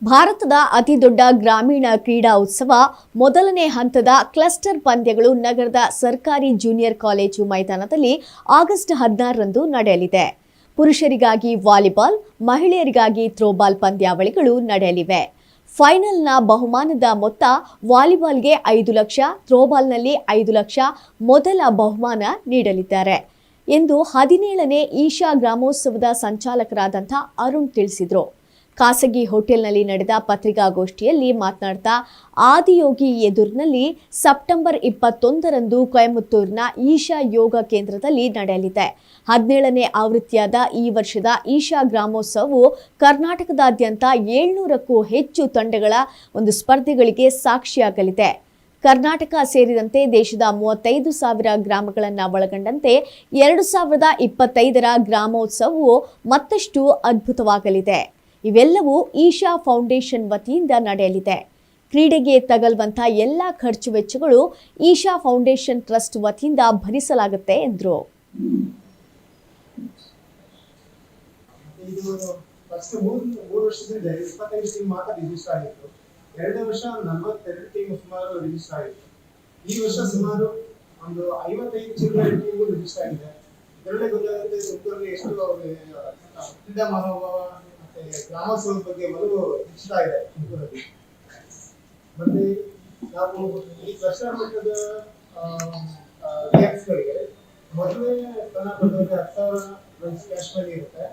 ಭಾರತದ ಅತಿದೊಡ್ಡ ಗ್ರಾಮೀಣ ಕ್ರೀಡಾ ಉತ್ಸವ ಮೊದಲನೇ ಹಂತದ ಕ್ಲಸ್ಟರ್ ಪಂದ್ಯಗಳು ನಗರದ ಸರ್ಕಾರಿ ಜೂನಿಯರ್ ಕಾಲೇಜು ಮೈದಾನದಲ್ಲಿ ಆಗಸ್ಟ್ 16ರಂದು ನಡೆಯಲಿದೆ. ಪುರುಷರಿಗಾಗಿ ವಾಲಿಬಾಲ್, ಮಹಿಳೆಯರಿಗಾಗಿ ಥ್ರೋಬಾಲ್ ಪಂದ್ಯಾವಳಿಗಳು ನಡೆಯಲಿವೆ. ಫೈನಲ್ನ ಬಹುಮಾನದ ಮೊತ್ತ ವಾಲಿಬಾಲ್ಗೆ 5 ಲಕ್ಷ, ಥ್ರೋಬಾಲ್ನಲ್ಲಿ 5 ಲಕ್ಷ ಮೊದಲ ಬಹುಮಾನ ನೀಡಲಿದ್ದಾರೆ ಎಂದು 17ನೇ ಈಶಾ ಗ್ರಾಮೋತ್ಸವದ ಸಂಚಾಲಕರಾದಂಥ ಅರುಣ್ ತಿಳಿಸಿದರು. ಖಾಸಗಿ ಹೋಟೆಲ್ನಲ್ಲಿ ನಡೆದ ಪತ್ರಿಕಾಗೋಷ್ಠಿಯಲ್ಲಿ ಮಾತನಾಡ್ತಾ ಆದಿಯೋಗಿ ಎದುರಿನಲ್ಲಿ ಸೆಪ್ಟೆಂಬರ್ 21ರಂದು ಕೊಯಮತ್ತೂರಿನ ಈಶಾ ಯೋಗ ಕೇಂದ್ರದಲ್ಲಿ ನಡೆಯಲಿದೆ. 17ನೇ ಆವೃತ್ತಿಯಾದ ಈ ವರ್ಷದ ಈಶಾ ಗ್ರಾಮೋತ್ಸವವು ಕರ್ನಾಟಕದಾದ್ಯಂತ 700ಕ್ಕೂ ಹೆಚ್ಚು ತಂಡಗಳ ಒಂದು ಸ್ಪರ್ಧೆಗಳಿಗೆ ಸಾಕ್ಷಿಯಾಗಲಿದೆ. ಕರ್ನಾಟಕ ಸೇರಿದಂತೆ ದೇಶದ 35,000 ಗ್ರಾಮಗಳನ್ನು ಒಳಗೊಂಡಂತೆ 2025ರ ಗ್ರಾಮೋತ್ಸವವು ಮತ್ತಷ್ಟು ಅದ್ಭುತವಾಗಲಿದೆ. ಇವೆಲ್ಲವೂ ಈಶಾ ಫೌಂಡೇಶನ್ ವತಿಯಿಂದ ನಡೆಯಲಿದೆ. ಕ್ರೀಡೆಗೆ ತಗಲುವಂಥ ಎಲ್ಲ ಖರ್ಚು ವೆಚ್ಚಗಳು ಈಶಾ ಫೌಂಡೇಶನ್ ಟ್ರಸ್ಟ್ ವತಿಯಿಂದ ಭರಿಸಲಾಗುತ್ತೆ ಎಂದರು. ಎರಡನೇ ವರ್ಷ 42 ಟೀಮ್ ಸುಮಾರು ರಿಜಿಸ್ಟರ್ ಆಗಿತ್ತು. ಈ ವರ್ಷ ಸುಮಾರು ಒಂದು 55 ಚಿಲ್ಲರೆ ಟೀಮ್ ರಿಜಿಸ್ಟರ್ ಆಗಿದೆ. ಇದರಲ್ಲೇ ಗೊತ್ತಾಗುತ್ತೆ ತುಮಕೂರಲ್ಲಿ ಎಷ್ಟು ಕ್ರೀಡಾ ಮನೋಭಾವ ಮತ್ತೆ ಗ್ರಾಮೋತ್ಸವದ ಬಗ್ಗೆ ಒಲವು ಹೆಚ್ಚುತ್ತಾ ಇದೆ ತುಮಕೂರಲ್ಲಿ. ಮತ್ತೆ ನಾವು ಈ ಕ್ಲಸ್ಟರ್ ಮಟ್ಟದ ಗೇಮ್ಸ್ಗಳಿಗೆ ಮೊದಲನೇ ಸ್ಥಾನ ಪಡೆದವರಿಗೆ 10,000 ಕ್ಯಾಶ್ ಮನಿ ಇರುತ್ತೆ.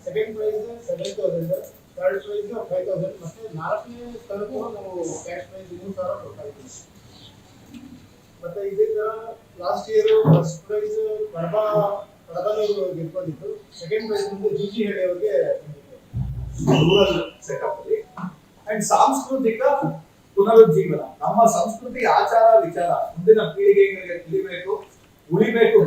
ಸೆಕೆಂಡ್ ಪ್ರೈಸ್ 7,000, ಥರ್ಡ್ ಪ್ರೈಸ್ 5,000 ಮತ್ತೆ 4ನೇ ಸ್ಥಾನಕ್ಕೂ ನಾವು ಕ್ಯಾಶ್ ಪ್ರೈಸ್ 3,000 ಕೊಡ್ತಾ ಇದ್ದೀವಿ. ಮತ್ತೆ ಇದೇ ತರ last year first prize Kadabanuru ಗೆದ್ಕೊಂಡಿತ್ತು. ಸೆಕೆಂಡ್ ಪ್ರೈಸ್ ಬಂದು ಜಿಜಿ ಹೇಳಿ ಅವರಿಗೆ ರೂರಲ್ ಸೆಟಪ್ ಅಲ್ಲಿ. ಅಂಡ್ ಸಾಂಸ್ಕೃತಿಕ ಪುನರುಜ್ಜೀವನ, ನಮ್ಮ ಸಂಸ್ಕೃತಿ ಆಚಾರ ವಿಚಾರ ಮುಂದಿನ ಪೀಳಿಗೆಗಳಿಗೆ ತಿಳಿಬೇಕು, ಉಳಿಬೇಕು.